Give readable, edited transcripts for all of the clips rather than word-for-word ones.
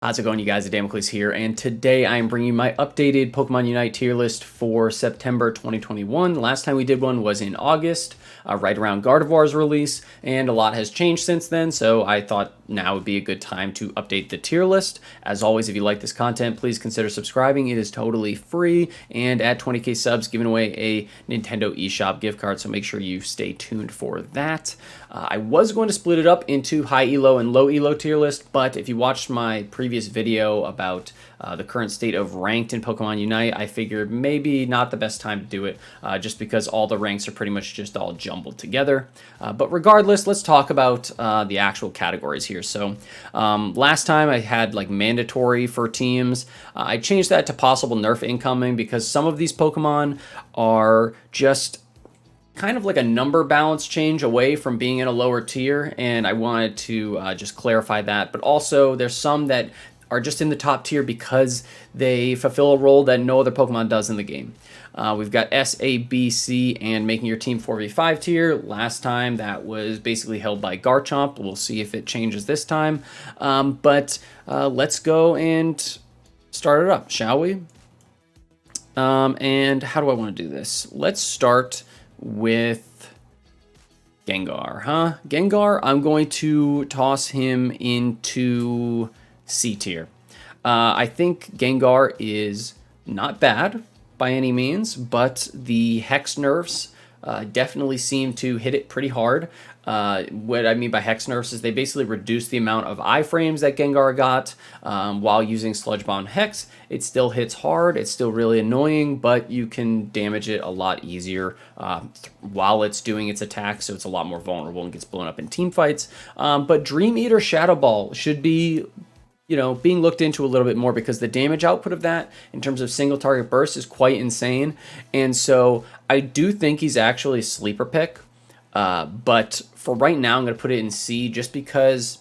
How's it going, you guys? Damocles here, and today I am bringing you my updated Pokemon Unite tier list for September 2021. Last time we did one was in August, right around Gardevoir's release, and a lot has changed since then, so I thought now would be a good time to update the tier list. As always, if you like this content, please consider subscribing. It is totally free, and at 20k subs, giving away a Nintendo eShop gift card, so make sure you stay tuned for that. I was going to split it up into high elo and low elo tier list, but if you watched my previous video about the current state of ranked in Pokemon Unite, I figured maybe not the best time to do it, just because all the ranks are pretty much just all jumbled together. But regardless, let's talk about the actual categories here. So last time I had like mandatory for teams. I changed that to possible nerf incoming because some of these Pokemon are just kind of like a number balance change away from being in a lower tier, and I wanted to just clarify that. But also there's some that are just in the top tier because they fulfill a role that no other Pokemon does in the game. We've got S, A, B, C, and making your team 4v5 tier. Last time that was basically held by Garchomp. We'll see if it changes this time. But let's go and start it up, shall we? And how do I want to do this? Let's start with Gengar, huh? Gengar, I'm going to toss him into C tier. I think Gengar is not bad by any means, but the Hex nerfs definitely seem to hit it pretty hard. What I mean by Hex nerfs is they basically reduce the amount of iframes that Gengar got while using Sludge Bomb Hex. It still hits hard, it's still really annoying, but you can damage it a lot easier while it's doing its attack, so it's a lot more vulnerable and gets blown up in team fights. But Dream Eater Shadow Ball should be, you know, being looked into a little bit more because the damage output of that in terms of single target burst is quite insane. And so I do think he's actually a sleeper pick. But for right now, I'm going to put it in C just because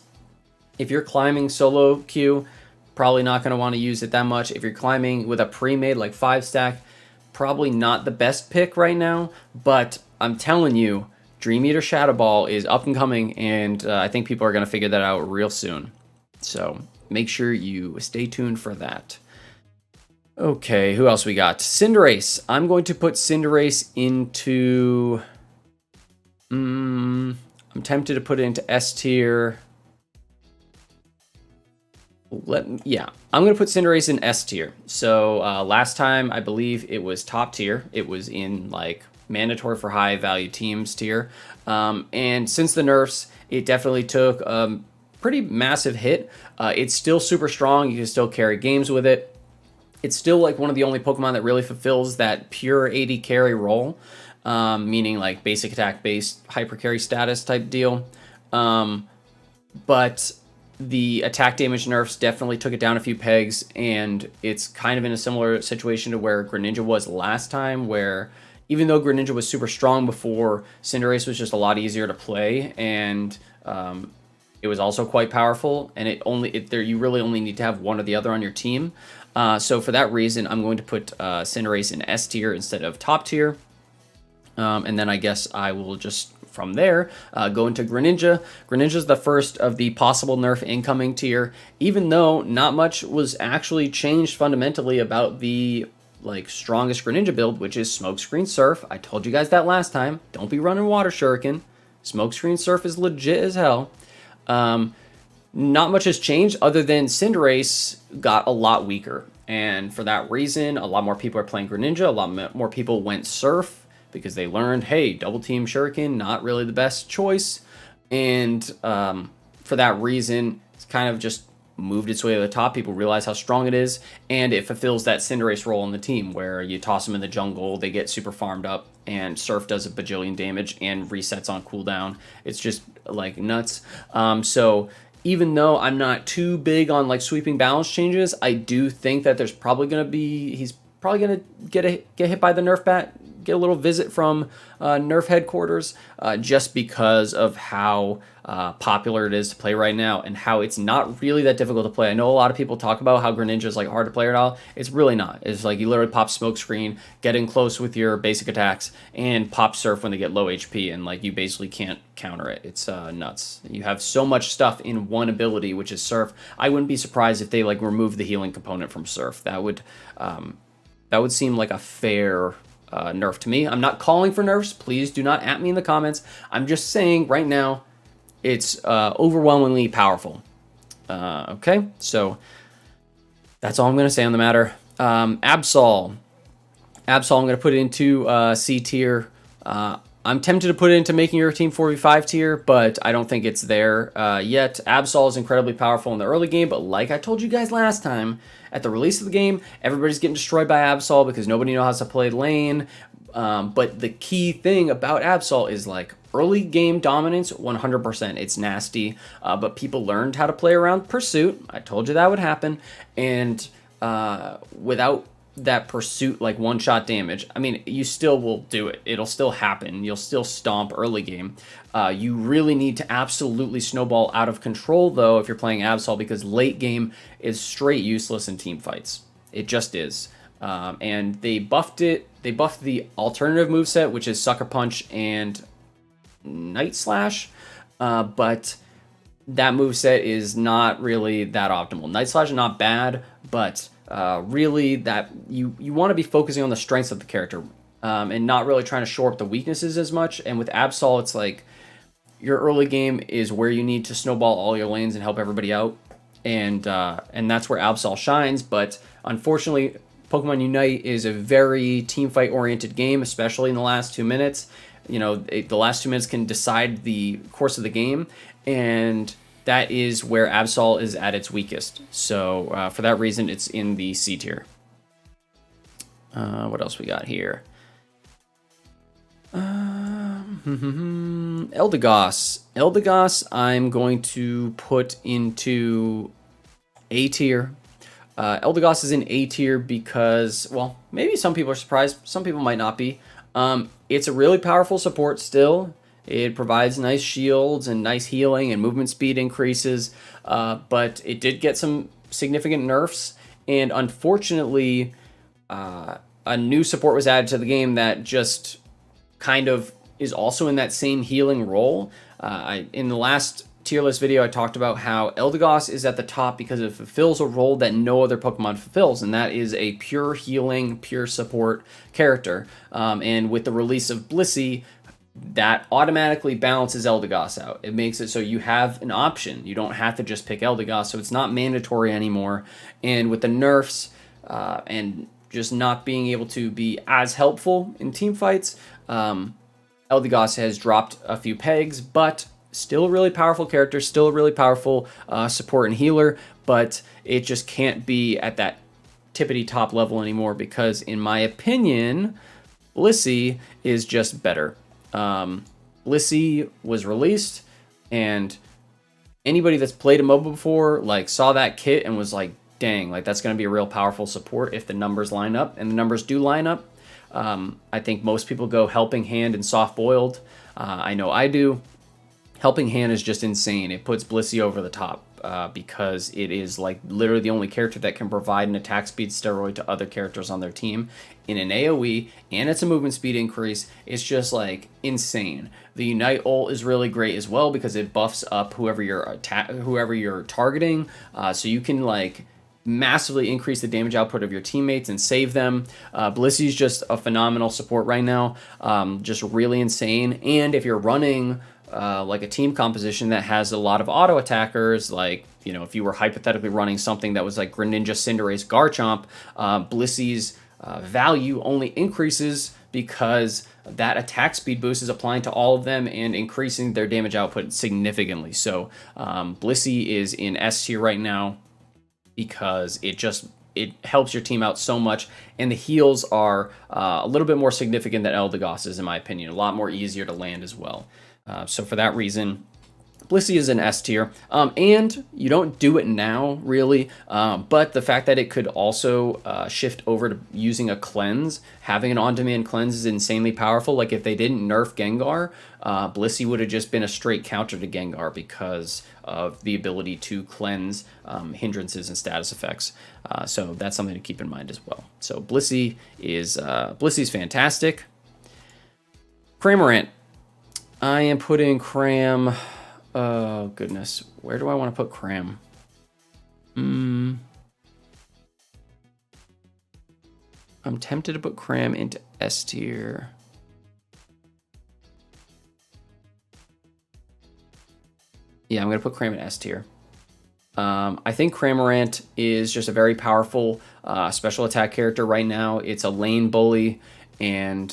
if you're climbing solo queue, probably not going to want to use it that much. If you're climbing with a pre-made like 5-stack, probably not the best pick right now. But I'm telling you, Dream Eater Shadow Ball is up and coming, and I think people are going to figure that out real soon. So make sure you stay tuned for that. Okay, who else we got? Cinderace. I'm going to put Cinderace into... I'm tempted to put it into S tier. I'm going to put Cinderace in S tier. So last time, I believe it was top tier. It was in like mandatory for high value teams tier. And since the nerfs, it definitely took a pretty massive hit. It's still super strong. You can still carry games with it. It's still like one of the only Pokemon that really fulfills that pure AD carry role. Meaning like basic attack based hyper carry status type deal. But the attack damage nerfs definitely took it down a few pegs, and it's kind of in a similar situation to where Greninja was last time, where even though Greninja was super strong before, Cinderace was just a lot easier to play, and it was also quite powerful, and you really only need to have one or the other on your team. So for that reason, I'm going to put Cinderace in S tier instead of top tier. And then I guess I will just, from there, go into Greninja. Greninja is the first of the possible nerf incoming tier, even though not much was actually changed fundamentally about the strongest Greninja build, which is Smokescreen Surf. I told you guys that last time. Don't be running Water Shuriken. Smokescreen Surf is legit as hell. Not much has changed other than Cinderace got a lot weaker. And for that reason, a lot more people are playing Greninja. A lot more people went Surf, because they learned, hey, double team Shuriken, not really the best choice. And for that reason, it's kind of just moved its way to the top. People realize how strong it is, and it fulfills that Cinderace role in the team where you toss them in the jungle, they get super farmed up, and Surf does a bajillion damage and resets on cooldown. It's just like nuts. So even though I'm not too big on like sweeping balance changes, I do think that there's probably going to be, he's probably going to get hit by the nerf bat get a little visit from Nerf headquarters, just because of how popular it is to play right now and how it's not really that difficult to play. I know a lot of people talk about how Greninja is like hard to play at all. It's really not. It's like you literally pop Smoke Screen, get in close with your basic attacks, and pop Surf when they get low HP, and like you basically can't counter it. It's nuts. You have so much stuff in one ability, which is Surf. I wouldn't be surprised if they like remove the healing component from Surf. That would seem like a fair nerf to me. I'm not calling for nerfs. Please do not at me in the comments. I'm just saying right now it's overwhelmingly powerful. Okay, so that's all I'm going to say on the matter. Absol, I'm going to put it into C tier. I'm tempted to put it into making your team 4v5 tier, but I don't think it's there yet. Absol is incredibly powerful in the early game, but like I told you guys last time, at the release of the game, everybody's getting destroyed by Absol because nobody knows how to play lane. But the key thing about Absol is like early game dominance, 100%. It's nasty, but people learned how to play around Pursuit. I told you that would happen, and without that Pursuit like one-shot damage, I mean, you still will do it. It'll still happen. You'll still stomp early game. You really need to absolutely snowball out of control, though, if you're playing Absol, because late game is straight useless in team fights. It just is. And they buffed it. They buffed the alternative moveset, which is Sucker Punch and Night Slash, but that moveset is not really that optimal. Night Slash is not bad, but really that you want to be focusing on the strengths of the character and not really trying to shore up the weaknesses as much. And with Absol, it's like your early game is where you need to snowball all your lanes and help everybody out, and that's where Absol shines. But unfortunately, Pokemon Unite is a very team fight oriented game, especially in the last 2 minutes. You know, the last 2 minutes can decide the course of the game, and that is where Absol is at its weakest. So for that reason, it's in the C tier. What else we got here? Eldegoss. Eldegoss I'm going to put into A tier. Eldegoss is in A tier because, well, maybe some people are surprised. Some people might not be. It's a really powerful support still. It provides nice shields and nice healing and movement speed increases, but it did get some significant nerfs, and unfortunately, a new support was added to the game that just kind of is also in that same healing role. In the last tier list video, I talked about how Eldegoss is at the top because it fulfills a role that no other Pokemon fulfills, and that is a pure healing, pure support character. And with the release of Blissey, that automatically balances Eldegoss out. It makes it so you have an option. You don't have to just pick Eldegoss, so it's not mandatory anymore. And with the nerfs and just not being able to be as helpful in team fights, Eldegoss has dropped a few pegs, but still a really powerful character, still a really powerful support and healer, but it just can't be at that tippity top level anymore because, in my opinion, Blissey is just better. Blissey was released, and anybody that's played a MOBA before like saw that kit and was like, dang, like that's going to be a real powerful support if the numbers line up, and the numbers do line up. I think most people go Helping Hand and Soft Boiled. I know I do. Helping Hand is just insane. It puts Blissey over the top because it is like literally the only character that can provide an attack speed steroid to other characters on their team in an AoE, and it's a movement speed increase. It's just like insane. The Unite ult is really great as well because it buffs up whoever you're targeting, so you can like massively increase the damage output of your teammates and save them. Blissey's just a phenomenal support right now, just really insane. And if you're running like a team composition that has a lot of auto attackers, like, you know, if you were hypothetically running something that was like Greninja, Cinderace, Garchomp, Blissey's value only increases because that attack speed boost is applying to all of them and increasing their damage output significantly. So Blissey is in S tier right now because it helps your team out so much, and the heals are a little bit more significant than Eldegoss is, in my opinion. A lot more easier to land as well. So for that reason, Blissey is an S tier, and you don't do it now, really, but the fact that it could also shift over to using a cleanse, having an on-demand cleanse is insanely powerful. Like, if they didn't nerf Gengar, Blissey would have just been a straight counter to Gengar because of the ability to cleanse hindrances and status effects. So that's something to keep in mind as well. So Blissey's fantastic. Cramorant. I am putting Cram... Oh, goodness. Where do I want to put Cram? I'm tempted to put Cram into S tier. Yeah, I'm going to put Cram in S tier. I think Cramorant is just a very powerful special attack character right now. It's a lane bully, and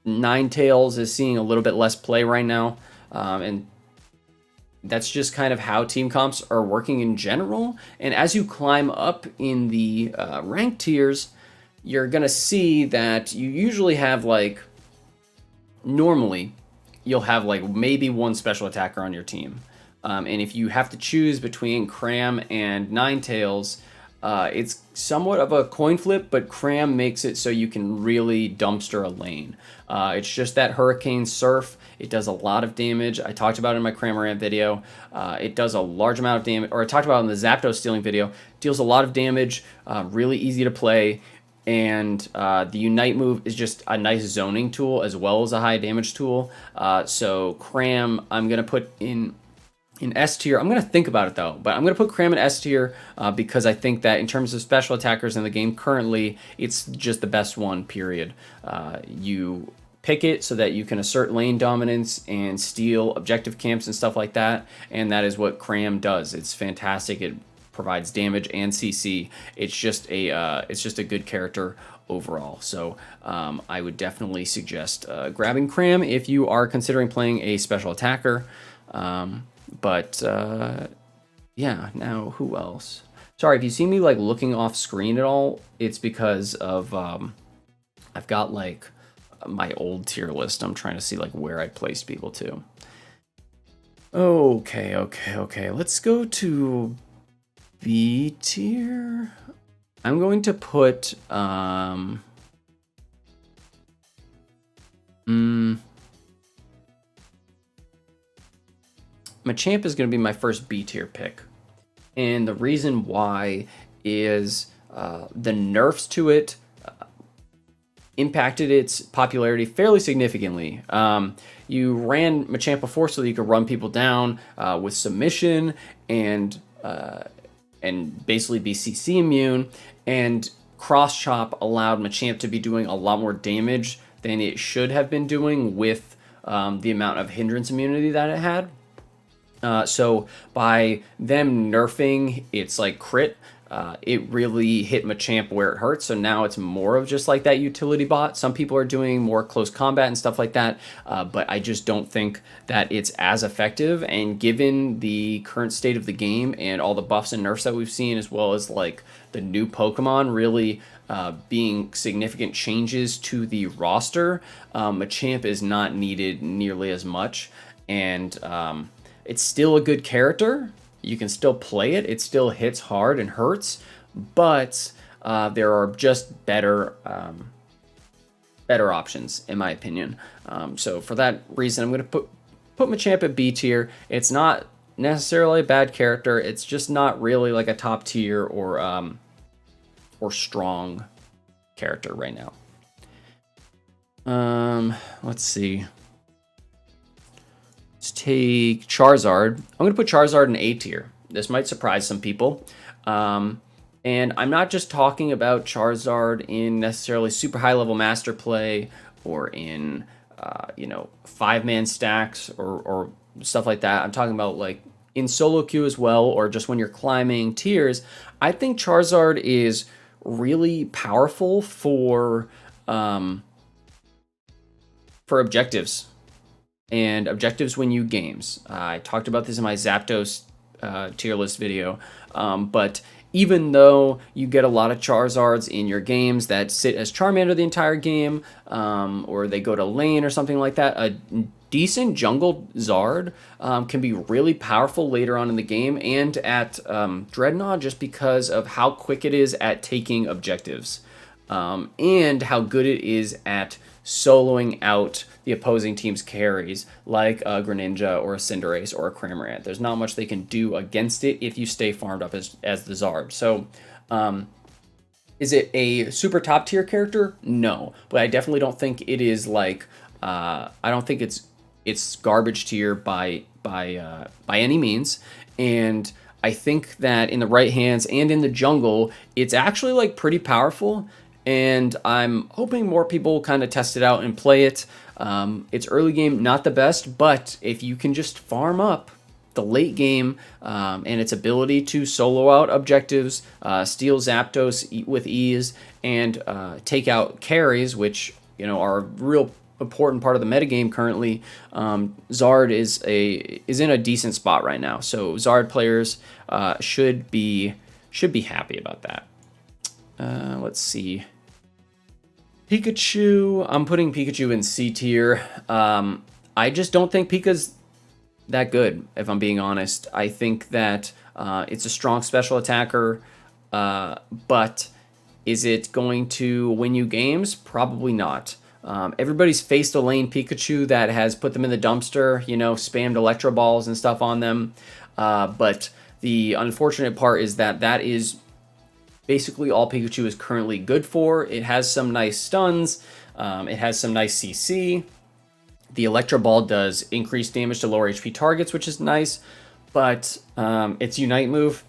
Ninetales is seeing a little bit less play right now. And that's just kind of how team comps are working in general. And as you climb up in the rank tiers, you're going to see that you usually have, like, normally you'll have like maybe one special attacker on your team. And if you have to choose between Cram and Ninetales, it's somewhat of a coin flip, but Cram makes it so you can really dumpster a lane. It's just that Hurricane Surf. It does a lot of damage. I talked about it in my Cramorant video. It does a large amount of damage, or I talked about it in the Zapdos stealing video. Deals a lot of damage, really easy to play. And the Unite move is just a nice zoning tool as well as a high damage tool. So Cram, I'm going to put in S tier. I'm going to think about it though, but I'm going to put Cram in S tier because I think that in terms of special attackers in the game currently, it's just the best one, period. You pick it so that you can assert lane dominance and steal objective camps and stuff like that, and that is what Cram does. It's fantastic. It provides damage and CC. It's just a good character overall. So I would definitely suggest grabbing Cram if you are considering playing a special attacker. But yeah, now who else? Sorry, if you see me like looking off screen at all, it's because of I've got like my old tier list. I'm trying to see like where I placed people to. Okay. Let's go to B tier. I'm going to put Machamp is going to be my first B tier pick. And the reason why is the nerfs to it impacted its popularity fairly significantly. You ran Machamp before so that you could run people down with submission and basically be CC immune, and Cross Chop allowed Machamp to be doing a lot more damage than it should have been doing with the amount of hindrance immunity that it had. So by them nerfing its like crit, it really hit Machamp where it hurts. So now it's more of just like that utility bot. Some people are doing more close combat and stuff like that, but I just don't think that it's as effective. And given the current state of the game and all the buffs and nerfs that we've seen, as well as like the new Pokemon really being significant changes to the roster, Machamp is not needed nearly as much. And it's still a good character. You can still play it. It still hits hard and hurts, but there are just better options, in my opinion. So for that reason, I'm going to put Machamp at B tier. It's not necessarily a bad character. It's just not really like a top tier or strong character right now. Let's see. Let's take Charizard. I'm going to put Charizard in A tier. This might surprise some people. And I'm not just talking about Charizard in necessarily super high level master play or in, 5-man stacks or stuff like that. I'm talking about like in solo queue as well, or just when you're climbing tiers. I think Charizard is really powerful for objectives. And objectives win you games. I talked about this in my Zapdos tier list video. But even though you get a lot of Charizards in your games that sit as Charmander the entire game, or they go to lane or something like that, a decent jungle Zard can be really powerful later on in the game and at Dreadnought just because of how quick it is at taking objectives and how good it is at soloing out the opposing team's carries like a Greninja or a Cinderace or a Cramorant. There's not much they can do against it if you stay farmed up as the Zard. So is it a super top tier character? No, but I definitely don't think it is like I don't think it's garbage tier by any means. And I think that in the right hands and in the jungle, it's actually like pretty powerful. And I'm hoping more people kind of test it out and play it. It's early game, not the best, but if you can just farm up the late game and its ability to solo out objectives, steal Zapdos with ease, and take out carries, which are a real important part of the metagame currently. Zard is in a decent spot right now, so Zard players should be happy about that. Let's see. Pikachu, I'm putting Pikachu in C tier. I just don't think Pika's that good, if I'm being honest. I think that it's a strong special attacker, but is it going to win you games? Probably not. Everybody's faced a lane Pikachu that has put them in the dumpster, spammed Electro Balls and stuff on them. But the unfortunate part is that is basically all Pikachu is currently good for. It has some nice stuns. It has some nice CC. The Electro Ball does increase damage to lower HP targets, which is nice. But its Unite move,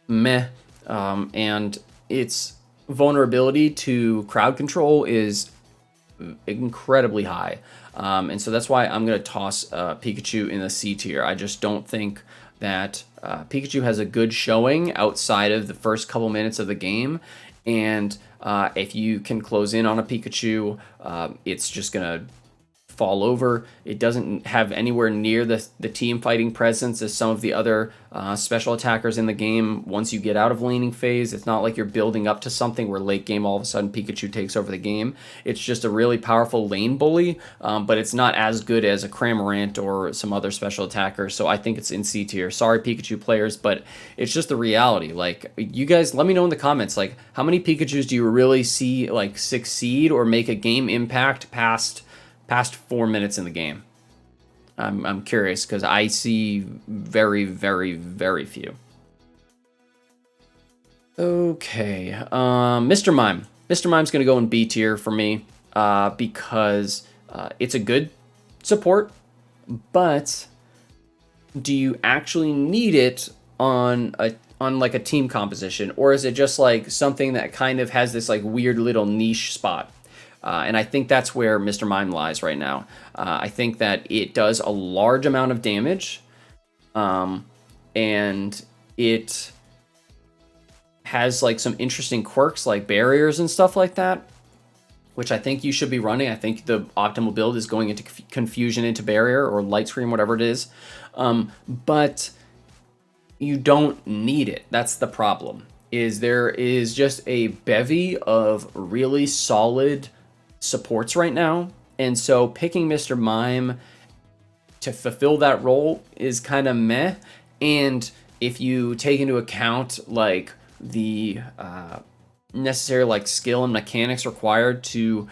meh. And its vulnerability to crowd control is incredibly high. And so that's why I'm going to toss Pikachu in the C tier. I just don't think that Pikachu has a good showing outside of the first couple minutes of the game. And if you can close in on a Pikachu, it's just going to fall over. It doesn't have anywhere near the team fighting presence as some of the other special attackers in the game. Once you get out of laning phase, it's not like you're building up to something where late game all of a sudden Pikachu takes over the game. It's just a really powerful lane bully, but it's not as good as a Cramorant or some other special attacker, so I think it's in C tier. Sorry Pikachu players, but it's just the reality. Like, you guys let me know in the comments, like, how many Pikachus do you really see like succeed or make a game impact past 4 minutes in the game? I'm curious because I see very, very, very few. Okay, Mr. Mime. Mr. Mime's going to go in B tier for me because it's a good support, but do you actually need it on like a team composition, or is it just like something that kind of has this like weird little niche spot? And I think that's where Mr. Mime lies right now. I think that it does a large amount of damage, and it has like some interesting quirks like barriers and stuff like that, which I think you should be running. I think the optimal build is going into confusion into barrier or light screen, whatever it is. But you don't need it. That's the problem. There is just a bevy of really solid supports right now, and so picking Mr. Mime to fulfill that role is kind of meh. And if you take into account like the necessary like skill and mechanics required to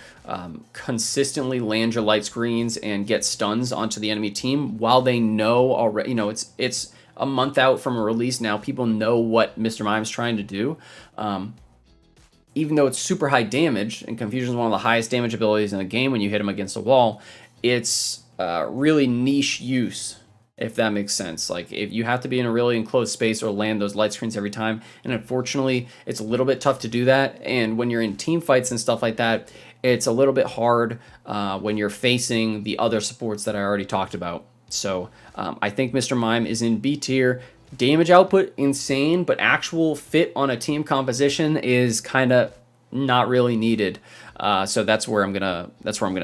consistently land your light screens and get stuns onto the enemy team, while they know already, it's a month out from a release now, people know what Mr. Mime's trying to do. Even though it's super high damage, and Confusion is one of the highest damage abilities in the game when you hit him against a wall, it's really niche use, if that makes sense. Like, if you have to be in a really enclosed space or land those light screens every time, and unfortunately, it's a little bit tough to do that. And when you're in team fights and stuff like that, it's a little bit hard when you're facing the other supports that I already talked about. So I think Mr. Mime is in B tier. Damage output, insane, but actual fit on a team composition is kind of not really needed. So that's where I'm gonna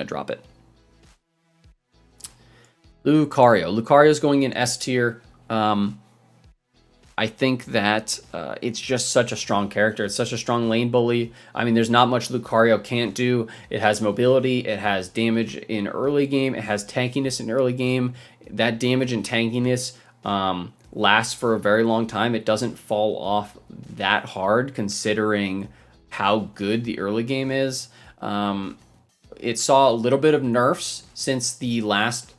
drop it. Lucario. Lucario's going in S tier. I think that it's just such a strong character. It's such a strong lane bully. I mean, there's not much Lucario can't do. It has mobility. It has damage in early game. It has tankiness in early game. That damage and tankiness lasts for a very long time. It doesn't fall off that hard considering how good the early game is. It saw a little bit of nerfs since the last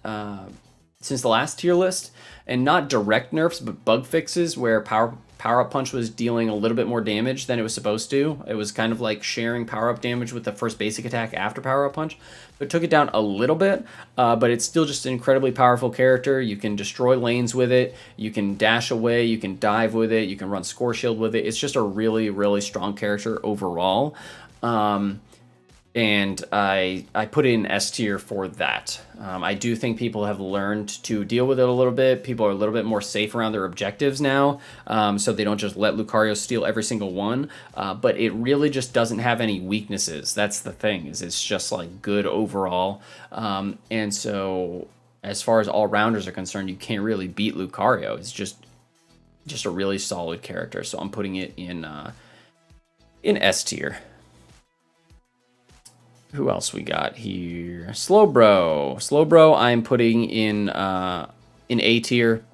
tier list, and not direct nerfs, but bug fixes where Power Up Punch was dealing a little bit more damage than it was supposed to. It was kind of like sharing Power Up damage with the first basic attack after Power Up Punch. So it took it down a little bit, but it's still just an incredibly powerful character. You can destroy lanes with it. You can dash away. You can dive with it. You can run Score Shield with it. It's just a really, really strong character overall. And I put it in S tier for that. I do think people have learned to deal with it a little bit. People are a little bit more safe around their objectives now, so they don't just let Lucario steal every single one. But it really just doesn't have any weaknesses. That's the thing, is it's just like good overall. And so as far as all-rounders are concerned, you can't really beat Lucario. It's just a really solid character. So I'm putting it in S tier. Who else we got here? Slowbro. Slowbro I'm putting in A tier.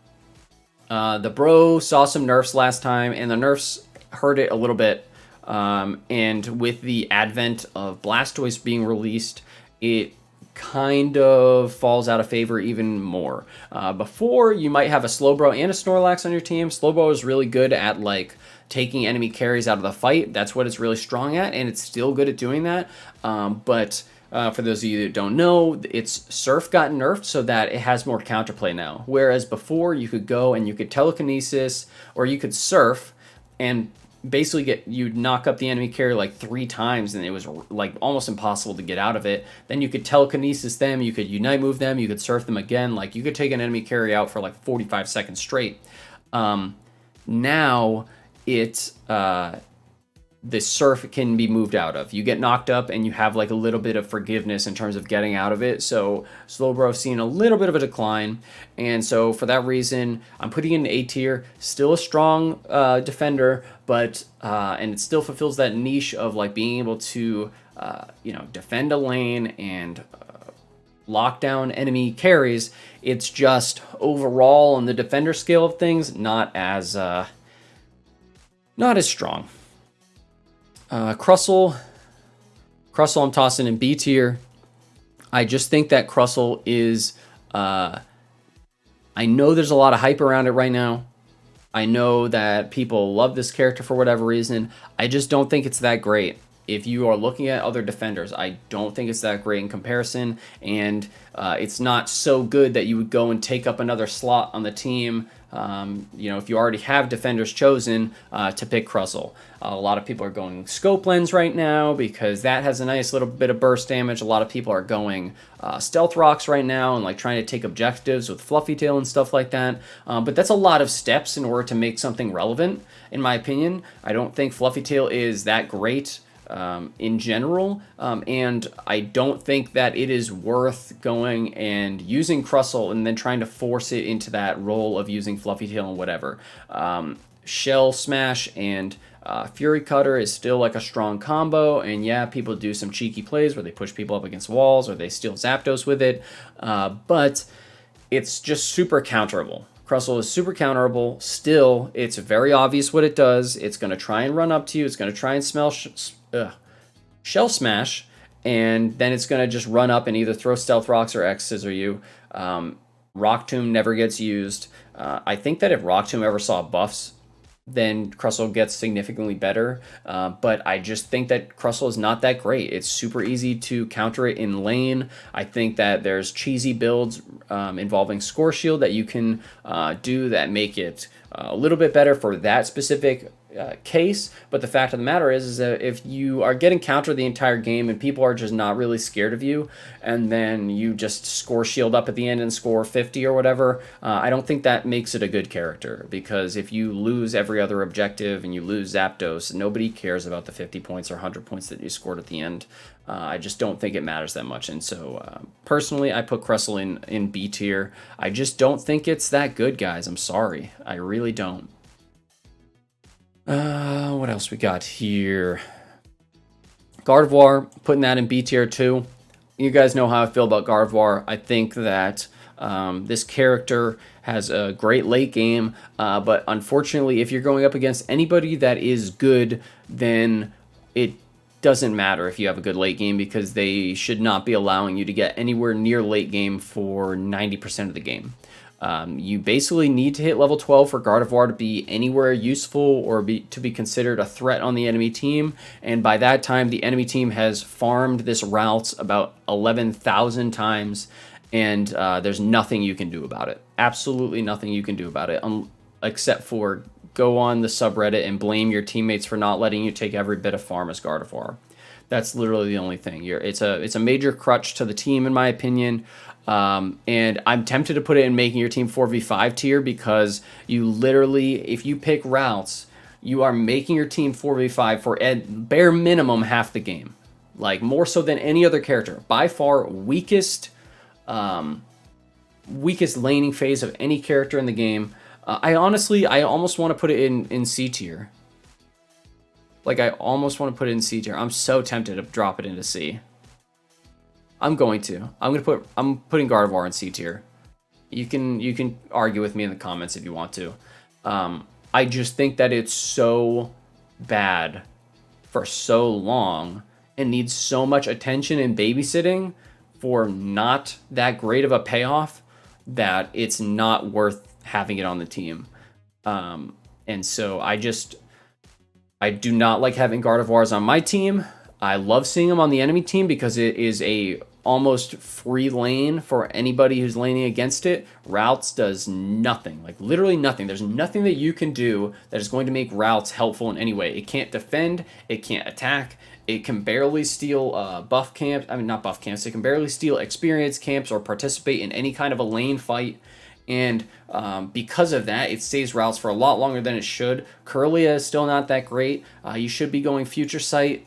The bro saw some nerfs last time, and the nerfs hurt it a little bit. And with the advent of Blastoise being released, it kind of falls out of favor even more. Before, you might have a Slowbro and a Snorlax on your team. Slowbro is really good at like taking enemy carries out of the fight. That's what it's really strong at, and it's still good at doing that. But for those of you that don't know, its Surf got nerfed so that it has more counterplay now. Whereas before, you could go and you could Telekinesis, or you could Surf, and basically you'd knock up the enemy carry like 3 times, and it was like almost impossible to get out of it. Then you could Telekinesis them, you could Unite Move them, you could Surf them again. Like, you could take an enemy carry out for like 45 seconds straight. Now it's the Surf can be moved out of. You get knocked up and you have like a little bit of forgiveness in terms of getting out of it. So Slowbro's seen a little bit of a decline, and so for that reason I'm putting it in A tier. Still a strong defender, but and it still fulfills that niche of like being able to defend a lane and lock down enemy carries. It's just overall on the defender scale of things not as strong. Crustle I'm tossing in B tier. I just think that Crustle is, I know there's a lot of hype around it right now. I know that people love this character for whatever reason. I just don't think it's that great. If you are looking at other defenders, I don't think it's that great in comparison, and it's not so good that you would go and take up another slot on the team. If you already have defenders chosen to pick Crustle. A lot of people are going Scope Lens right now because that has a nice little bit of burst damage. A lot of people are going Stealth Rocks right now and like trying to take objectives with Fluffy Tail and stuff like that. But that's a lot of steps in order to make something relevant, in my opinion. I don't think Fluffy Tail is that great in general, and I don't think that it is worth going and using Crustle and then trying to force it into that role of using Fluffy Tail and whatever. Shell Smash and Fury Cutter is still like a strong combo, and yeah, people do some cheeky plays where they push people up against walls or they steal Zapdos with it, but it's just super counterable. Crustle is super counterable. Still, it's very obvious what it does. It's going to try and run up to you. It's going to try and Shell Smash, and then it's going to just run up and either throw Stealth Rocks or X-Scissor you. Rock Tomb never gets used. I think that if Rock Tomb ever saw buffs, then Crustle gets significantly better. But I just think that Crustle is not that great. It's super easy to counter it in lane. I think that there's cheesy builds involving Score Shield that you can do that make it a little bit better for that specific case, but the fact of the matter is that if you are getting countered the entire game and people are just not really scared of you, and then you just score shield up at the end and score 50 or whatever, I don't think that makes it a good character, because if you lose every other objective and you lose Zapdos, nobody cares about the 50 points or 100 points that you scored at the end. I just don't think it matters that much, and so personally I put Crustle in B tier. I just don't think it's that good, guys. I'm sorry, I really don't. What else we got here? Gardevoir, putting that in B tier too. You guys know how I feel about Gardevoir. I think that this character has a great late game, but unfortunately, if you're going up against anybody that is good, then it doesn't matter if you have a good late game, because they should not be allowing you to get anywhere near late game for 90% of the game. You basically need to hit level 12 for Gardevoir to be anywhere useful or to be considered a threat on the enemy team. And by that time, the enemy team has farmed this route about 11,000 times, and there's nothing you can do about it. Absolutely nothing you can do about it, except for go on the subreddit and blame your teammates for not letting you take every bit of farm as Gardevoir. That's literally the only thing. It's a major crutch to the team, in my opinion. And I'm tempted to put it in making your team 4v5 tier, because you literally, if you pick routes, you are making your team 4v5 for at bare minimum half the game. Like, more so than any other character. By far weakest laning phase of any character in the game. I almost want to put it in C tier. Like, I almost want to put it in C tier. I'm so tempted to drop it into C. I'm going to. I'm putting Gardevoir in C tier. You can argue with me in the comments if you want to. I just think that it's so bad for so long and needs so much attention and babysitting for not that great of a payoff that it's not worth having it on the team. And so I do not like having Gardevoirs on my team. I love seeing them on the enemy team because it is a almost free lane for anybody who's laning against it. Routes does nothing, like literally nothing. There's nothing that you can do that is going to make routes helpful in any way. It can't defend, it can't attack, it can barely steal buff camps. I mean, not buff camps, it can barely steal experience camps or participate in any kind of a lane fight. And because of that, it stays routes for a lot longer than it should. Curlia is still not that great. You should be going Future Sight,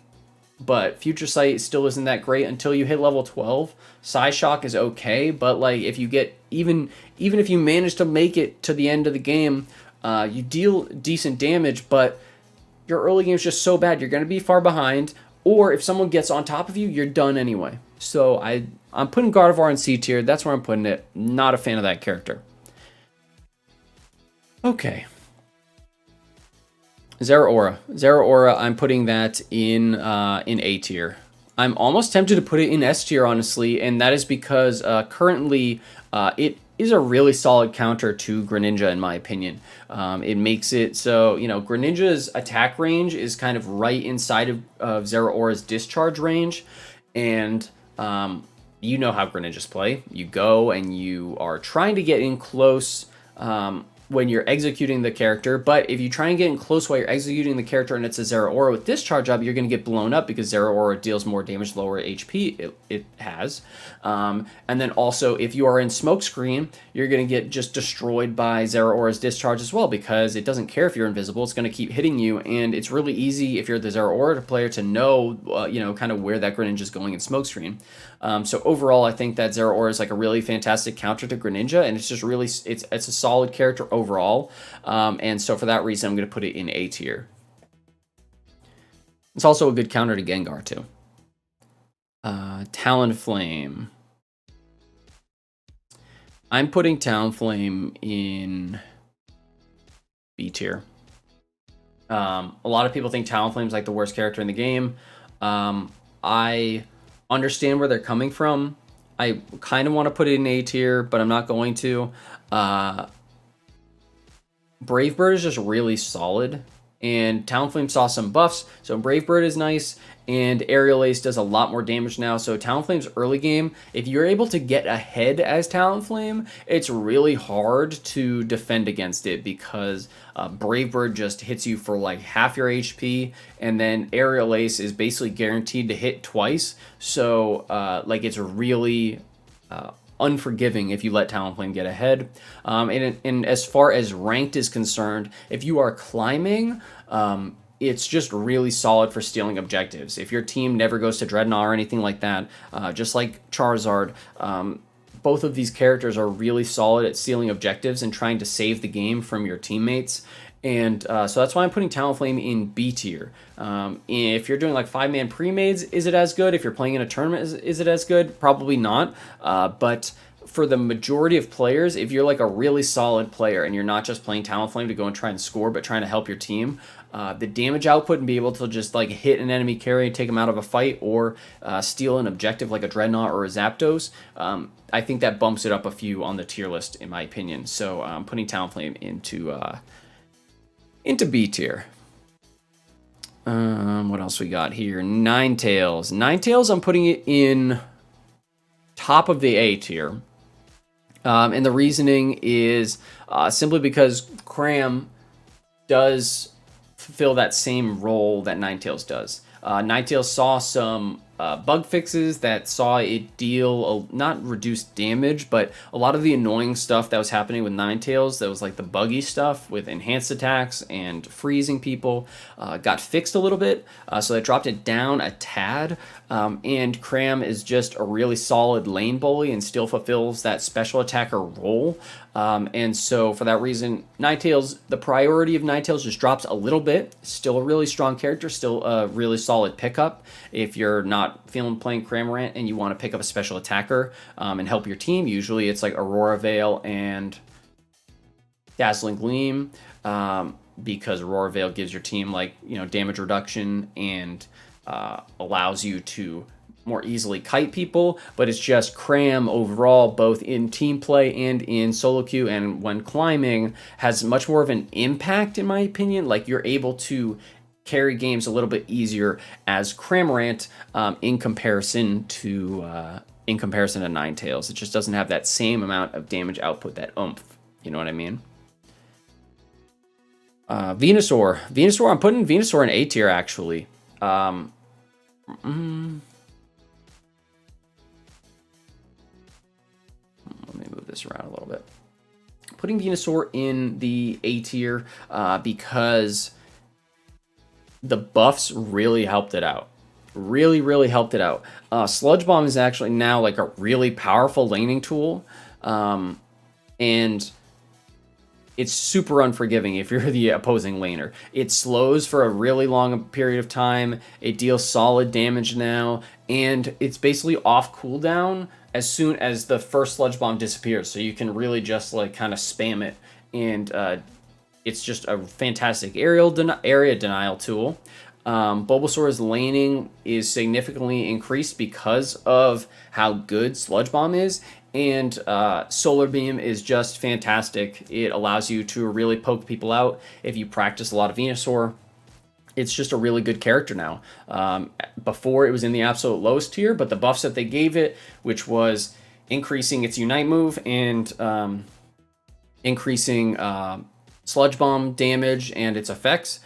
but Future Sight still isn't that great until you hit level 12. Psyshock is okay, but like if you get even if you manage to make it to the end of the game, you deal decent damage, but your early game is just so bad, you're going to be far behind, or if someone gets on top of you, you're done anyway. So I'm putting Gardevoir in C tier. That's where I'm putting it. Not a fan of that character. Okay. Zeraora, I'm putting that in A tier. I'm almost tempted to put it in S tier, honestly, and that is because currently it is a really solid counter to Greninja, in my opinion. It makes it so, Greninja's attack range is kind of right inside of Zeraora's discharge range, and you know how Greninjas play. You go and you are trying to get in close when you're executing the character, but if you try and get in close while you're executing the character and it's a Zeraora with discharge up, you're going to get blown up because Zeraora deals more damage, lower HP it has. And then also, if you are in smokescreen, you're going to get just destroyed by Zeraora's discharge as well, because it doesn't care if you're invisible, it's going to keep hitting you, and it's really easy if you're the Zeraora player to know, kind of where that Greninja is going in smokescreen. So overall, I think that Zeraora is like a really fantastic counter to Greninja, and it's just really, it's a solid character overall. And so for that reason, I'm going to put it in A tier. It's also a good counter to Gengar too. Talonflame. I'm putting Talonflame in B tier. A lot of people think Talonflame's like the worst character in the game. I understand where they're coming from. I kind of want to put it in A tier, but I'm not going to. Brave Bird is just really solid, And Talonflame saw some buffs, so Brave Bird is nice, and Aerial Ace does a lot more damage now. So Talonflame's early game, if you're able to get ahead as Talonflame, it's really hard to defend against it because Brave Bird just hits you for like half your HP, and then Aerial Ace is basically guaranteed to hit twice. So like it's really unforgiving if you let Talonflame get ahead. And as far as ranked is concerned, if you are climbing, it's just really solid for stealing objectives. If your team never goes to Dreadnought or anything like that, just like Charizard, both of these characters are really solid at stealing objectives and trying to save the game from your teammates. And so that's why I'm putting Talonflame in B tier. If you're doing like 5-man pre-mades, is it as good? If you're playing in a tournament, is it as good? Probably not. But for the majority of players, if you're like a really solid player and you're not just playing Talonflame to go and try and score, but trying to help your team, the damage output and be able to just like hit an enemy carry and take them out of a fight, or steal an objective like a Dreadnought or a Zapdos, I think that bumps it up a few on the tier list in my opinion. So I'm putting Talonflame into B tier. What else we got here? Ninetales. Ninetales, I'm putting it in top of the A tier. And the reasoning is simply because Cram does fulfill that same role that Ninetales does. Ninetales saw some bug fixes that saw it deal, not reduced damage, but a lot of the annoying stuff that was happening with Ninetales, that was like the buggy stuff with enhanced attacks and freezing people, got fixed a little bit, so they dropped it down a tad, and Cram is just a really solid lane bully and still fulfills that special attacker role. And so for that reason, Ninetales, the priority of Ninetales just drops a little bit. Still a really strong character, still a really solid pickup. If you're not feeling playing Cramorant and you want to pick up a special attacker and help your team, usually it's like Aurora Veil and Dazzling Gleam, because Aurora Veil gives your team like, you know, damage reduction and allows you to more easily kite people, but it's just Cram overall, both in team play and in solo queue and when climbing, has much more of an impact in my opinion. Like you're able to carry games a little bit easier as Cramorant in comparison to Ninetales. It just doesn't have that same amount of damage output, that oomph. You know what I mean? Venusaur. I'm putting Venusaur in A tier actually. Let me move this around a little bit. Putting Venusaur in the A tier because the buffs really helped it out. Really helped it out. Sludge Bomb is actually now like a really powerful laning tool. And it's super unforgiving if you're the opposing laner. It slows for a really long period of time. It deals solid damage now. And it's basically off cooldown as soon as the first Sludge Bomb disappears. So you can really just like kind of spam it. And it's just a fantastic area denial tool. Bulbasaur's laning is significantly increased because of how good Sludge Bomb is, and Solar Beam is just fantastic. It allows you to really poke people out if you practice a lot of Venusaur. It's just a really good character now. Before it was in the absolute lowest tier, but the buffs that they gave it, which was increasing its Unite move and increasing Sludge Bomb damage and its effects,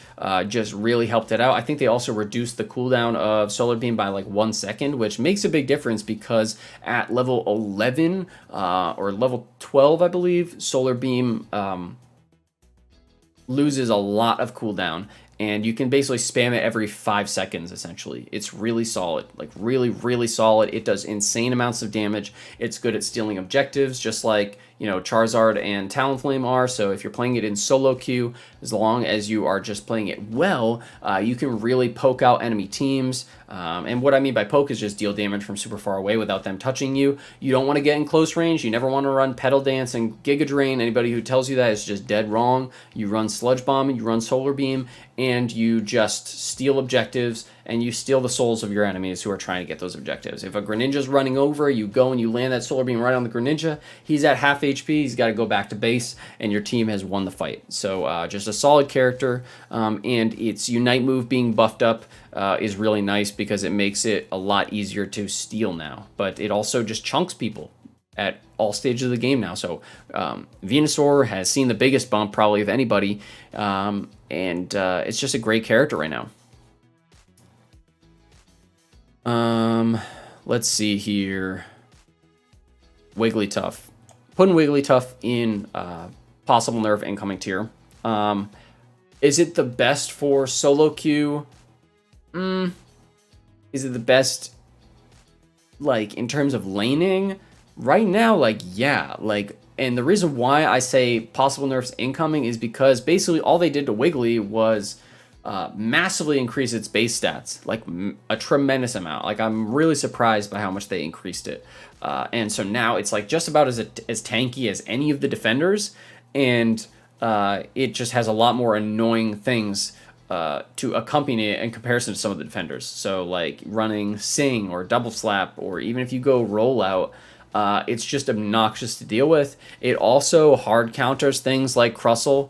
just really helped it out. I think they also reduced the cooldown of Solar Beam by like 1 second, which makes a big difference because at level 11 or level 12, I believe, Solar Beam loses a lot of cooldown. And you can basically spam it every 5 seconds, essentially. It's really solid, like really solid. It does insane amounts of damage. It's good at stealing objectives, just like, you know, Charizard and Talonflame are. So if you're playing it in solo queue, as long as you are just playing it well, you can really poke out enemy teams. And what I mean by poke is just deal damage from super far away without them touching you. You don't want to get in close range. You never want to run Petal Dance and Giga Drain. Anybody who tells you that is just dead wrong. You run Sludge Bomb, you run Solar Beam, and you just steal objectives and you steal the souls of your enemies who are trying to get those objectives. If a Greninja's running over, you go and you land that Solar Beam right on the Greninja. He's at half HP. He's got to go back to base, and your team has won the fight. So just a solid character, and its Unite move being buffed up is really nice because it makes it a lot easier to steal now. But it also just chunks people at all stages of the game now. So Venusaur has seen the biggest bump probably of anybody, and it's just a great character right now. Let's see here. Wigglytuff. Putting Wigglytuff in possible nerf incoming tier. Is it the best for solo queue? Is it the best, like, in terms of laning? Right now, like, yeah. Like, and the reason why I say possible nerfs incoming is because basically all they did to Wiggly was massively increase its base stats, like a tremendous amount. Like, I'm really surprised by how much they increased it. And so now it's like just about as tanky as any of the defenders, and it just has a lot more annoying things to accompany it in comparison to some of the defenders. So like running Sing or Double Slap, or even if you go Rollout, it's just obnoxious to deal with. It also hard counters things like Crustle,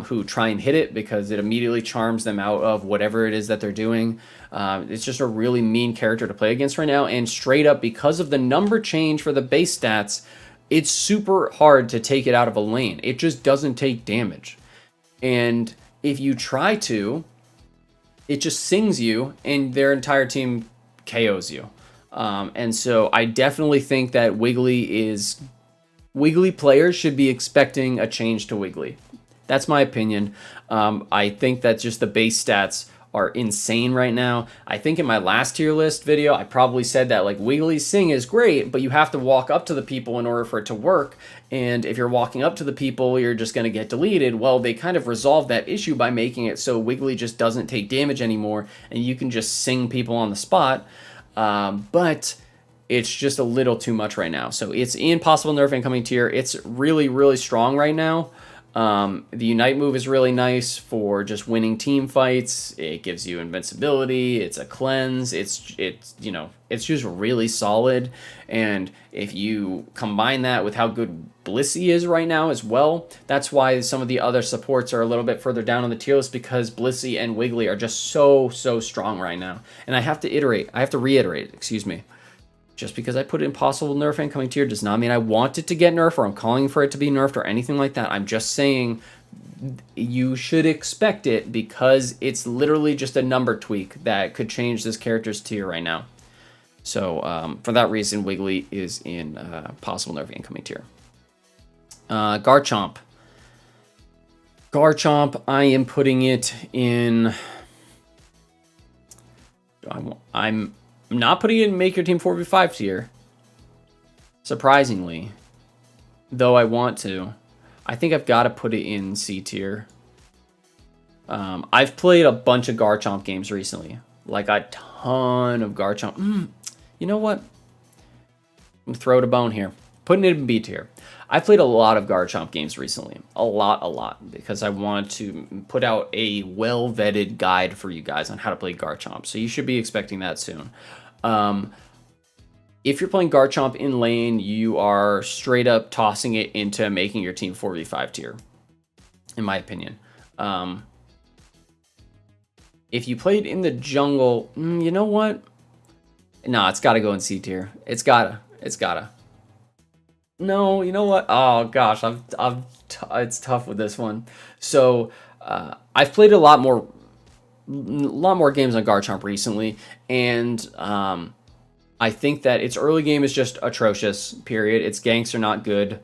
who try and hit it because it immediately charms them out of whatever it is that they're doing. It's just a really mean character to play against right now, and straight up, because of the number change for the base stats, it's super hard to take it out of a lane. It just doesn't take damage. And if you try to, it just sings you, and their entire team KOs you. And so I definitely think that Wiggly players should be expecting a change to Wiggly. That's my opinion. I think that just the base stats are insane right now. I think in my last tier list video, I probably said that like Wiggly's Sing is great, but you have to walk up to the people in order for it to work. And if you're walking up to the people, you're just going to get deleted. Well, they kind of resolved that issue by making it so Wiggly just doesn't take damage anymore, and you can just sing people on the spot. But it's just a little too much right now. So it's in possible nerf incoming tier. It's really, really strong right now. The Unite move is really nice for just winning team fights. It gives you invincibility. It's a cleanse. It's just really solid. And if you combine that with how good Blissey is right now as well, that's why some of the other supports are a little bit further down on the tier list, because Blissey and Wiggly are just so strong right now. And I have to reiterate, excuse me. Just because I put in possible nerf incoming tier does not mean I want it to get nerfed, or I'm calling for it to be nerfed or anything like that. I'm just saying you should expect it, because it's literally just a number tweak that could change this character's tier right now. So for that reason, Wiggly is in possible nerf incoming tier. Garchomp. I am putting it in... I'm not putting it in make your team 4v5 tier, surprisingly, though I want to. I think I've got to put it in C tier. I've played a bunch of Garchomp games recently, like a ton of Garchomp. You know what? I'm throw it a bone here. Putting it in B tier. I've played a lot of Garchomp games recently. A lot, because I want to put out a well-vetted guide for you guys on how to play Garchomp. So you should be expecting that soon. If you're playing Garchomp in lane, you are straight up tossing it into making your team 4v5 tier, in my opinion. If you played in the jungle, you know what? Nah, it's got to go in C tier. It's gotta. No, you know what? Oh gosh, it's tough with this one. So I've played a lot more games on Garchomp recently, and I think that its early game is just atrocious. Period. Its ganks are not good.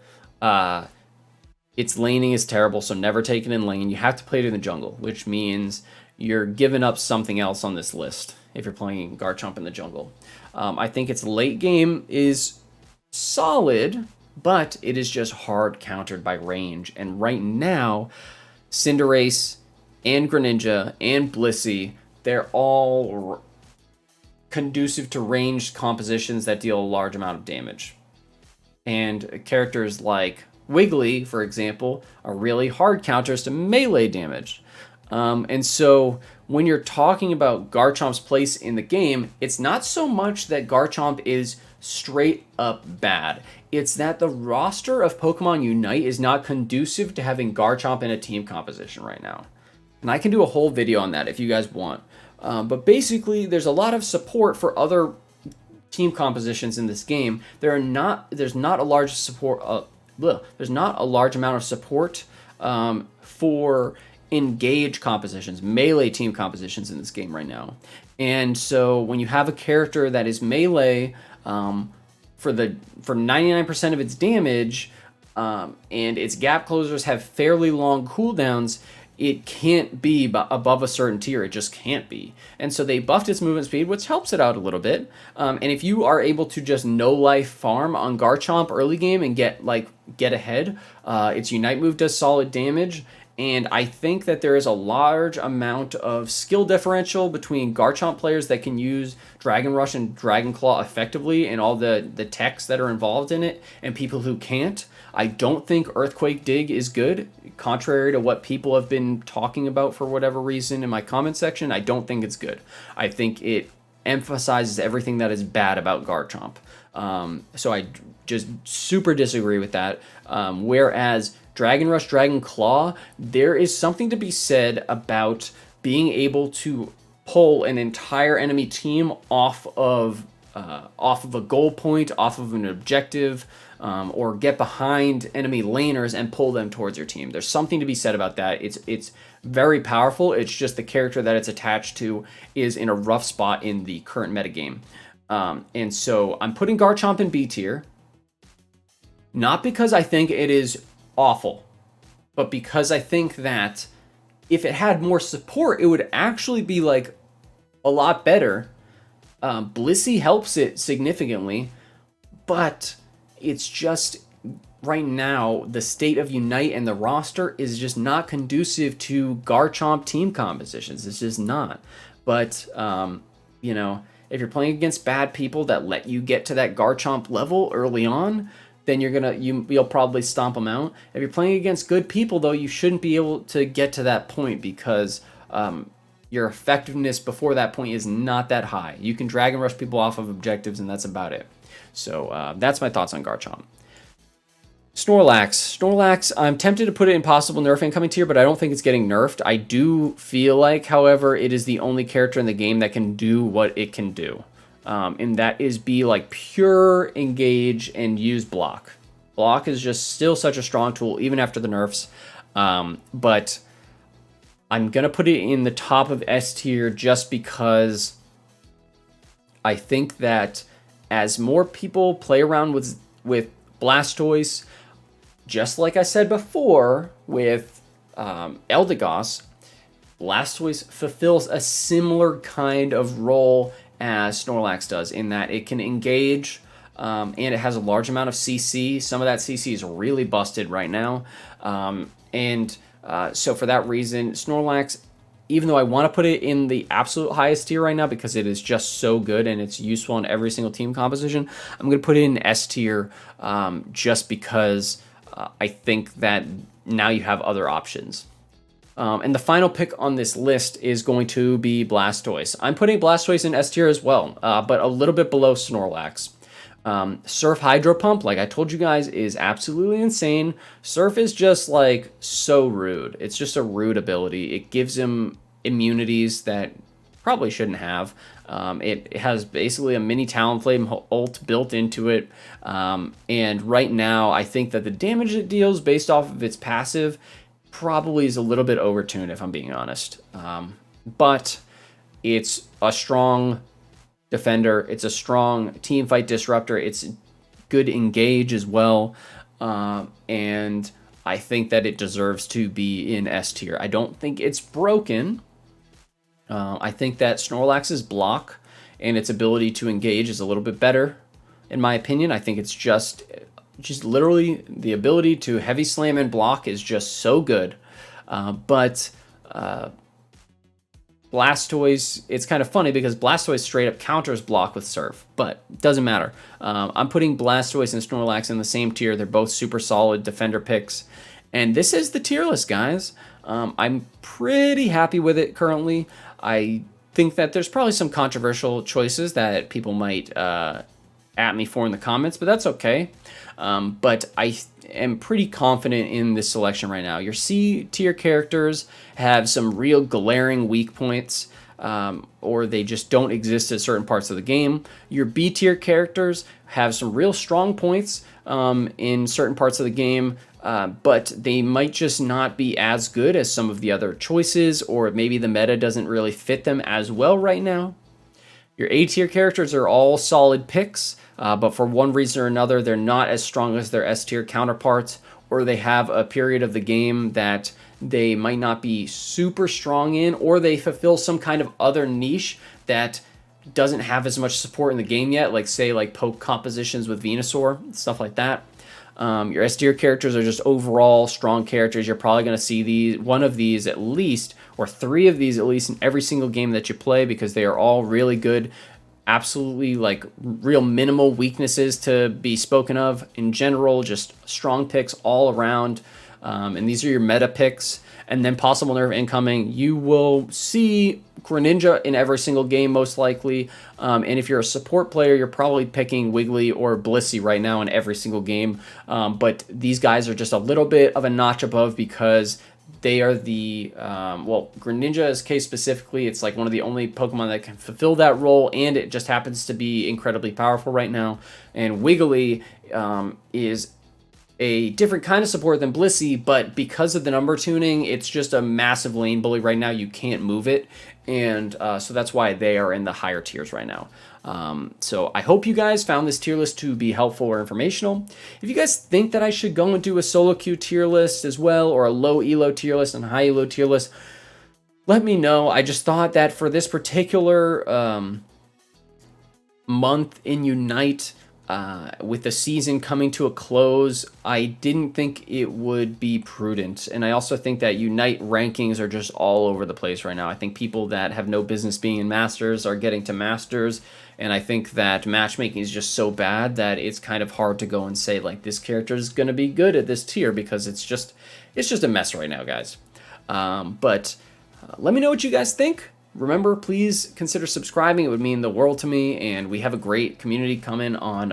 Its laning is terrible, so never take it in lane. You have to play it in the jungle, which means you're giving up something else on this list if you're playing Garchomp in the jungle. I think its late game is solid, but it is just hard countered by range. And right now, Cinderace and Greninja and Blissey, they're all conducive to ranged compositions that deal a large amount of damage. And characters like Wiggly, for example, are really hard counters to melee damage. And so when you're talking about Garchomp's place in the game, it's not so much that Garchomp is straight up bad. It's that the roster of Pokemon Unite is not conducive to having Garchomp in a team composition right now. And I can do a whole video on that if you guys want. But basically, there's a lot of support for other team compositions in this game. There's not a large support. There's not a large amount of support for engage compositions, melee team compositions in this game right now. And so when you have a character that is melee for 99% of its damage, and its gap closers have fairly long cooldowns, it can't be above a certain tier. It just can't be. And so they buffed its movement speed, which helps it out a little bit. And if you are able to just no-life farm on Garchomp early game and get ahead, its Unite move does solid damage. And I think that there is a large amount of skill differential between Garchomp players that can use Dragon Rush and Dragon Claw effectively and all the techs that are involved in it, and people who can't. I don't think Earthquake Dig is good, contrary to what people have been talking about for whatever reason in my comment section. I don't think it's good. I think it emphasizes everything that is bad about Garchomp. So I just super disagree with that. Whereas Dragon Rush, Dragon Claw, there is something to be said about being able to pull an entire enemy team off of a goal point, off of an objective, or get behind enemy laners and pull them towards your team. There's something to be said about that. It's very powerful. It's just the character that it's attached to is in a rough spot in the current metagame. And so I'm putting Garchomp in B tier, not because I think it is awful, but because I think that if it had more support, it would actually be like a lot better. Blissey helps it significantly, but it's just right now the state of Unite and the roster is just not conducive to Garchomp team compositions. It's just not. But you know, if you're playing against bad people that let you get to that Garchomp level early on, then you'll probably stomp them out. If you're playing against good people, though, you shouldn't be able to get to that point because your effectiveness before that point is not that high. You can Dragon Rush people off of objectives, and that's about it. So that's my thoughts on Garchomp. Snorlax, I'm tempted to put it in possible nerf incoming tier, but I don't think it's getting nerfed. I do feel like, however, it is the only character in the game that can do what it can do. And that is be like pure engage and use block. Block is just still such a strong tool, even after the nerfs. But I'm going to put it in the top of S tier just because I think that as more people play around with Blastoise, just like I said before with Eldegoss, Blastoise fulfills a similar kind of role as Snorlax does, in that it can engage and it has a large amount of CC. Some of that CC is really busted right now. So for that reason, Snorlax, even though I want to put it in the absolute highest tier right now because it is just so good and it's useful in every single team composition, I'm going to put it in S tier just because I think that now you have other options. And the final pick on this list is going to be Blastoise. I'm putting Blastoise in S tier as well, but a little bit below Snorlax. Surf Hydro Pump, like I told you guys, is absolutely insane. Surf is just like so rude. It's just a rude ability. It gives him immunities that probably shouldn't have. It has basically a mini Talonflame ult built into it. And right now, I think that the damage it deals based off of its passive probably is a little bit overtuned, if I'm being honest. But it's a strong defender. It's a strong team fight disruptor. It's good engage as well. And I think that it deserves to be in S tier. I don't think it's broken. I think that Snorlax's block and its ability to engage is a little bit better, in my opinion. I think it's just literally the ability to heavy slam and block is just so good. But Blastoise, it's kind of funny because Blastoise straight up counters block with Surf, but it doesn't matter. I'm putting Blastoise and Snorlax in the same tier. They're both super solid defender picks. And this is the tier list, guys. I'm pretty happy with it currently. I think that there's probably some controversial choices that people might at me for in the comments, but that's okay. But I am pretty confident in this selection right now. Your C tier characters have some real glaring weak points, or they just don't exist at certain parts of the game. Your B tier characters have some real strong points in certain parts of the game, but they might just not be as good as some of the other choices, or maybe the meta doesn't really fit them as well right now. Your A tier characters are all solid picks, but for one reason or another, they're not as strong as their S tier counterparts, or they have a period of the game that they might not be super strong in, or they fulfill some kind of other niche that doesn't have as much support in the game yet, like say like poke compositions with Venusaur, stuff like that. Your S tier characters are just overall strong characters. You're probably going to see one of these at least, or 3 of these at least, in every single game that you play, because they are all really good. Absolutely, like, real minimal weaknesses to be spoken of. In general, just strong picks all around. And these are your meta picks. And then possible nerf incoming. You will see Greninja in every single game, most likely. And if you're a support player, you're probably picking Wiggly or Blissey right now in every single game. But these guys are just a little bit of a notch above, because they are the, well, Greninja's case specifically, it's like one of the only Pokemon that can fulfill that role, and it just happens to be incredibly powerful right now. And Wiggly is a different kind of support than Blissey, but because of the number tuning, it's just a massive lane bully right now. You can't move it, and so that's why they are in the higher tiers right now. So I hope you guys found this tier list to be helpful or informational. If you guys think that I should go and do a solo queue tier list as well, or a low elo tier list and high elo tier list, let me know. I just thought that for this particular month in Unite, with the season coming to a close, I didn't think it would be prudent. And I also think that Unite rankings are just all over the place right now. I think people that have no business being in Masters are getting to Masters, and I think that matchmaking is just so bad that it's kind of hard to go and say, like, this character is going to be good at this tier, because it's just a mess right now, guys. But let me know what you guys think. Remember, please consider subscribing. It would mean the world to me, and we have a great community coming on,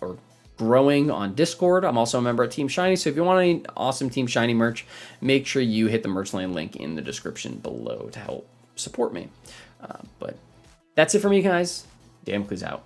or growing on Discord. I'm also a member of Team Shiny, so if you want any awesome Team Shiny merch, make sure you hit the merch link in the description below to help support me. But that's it for me, guys. Damocles out.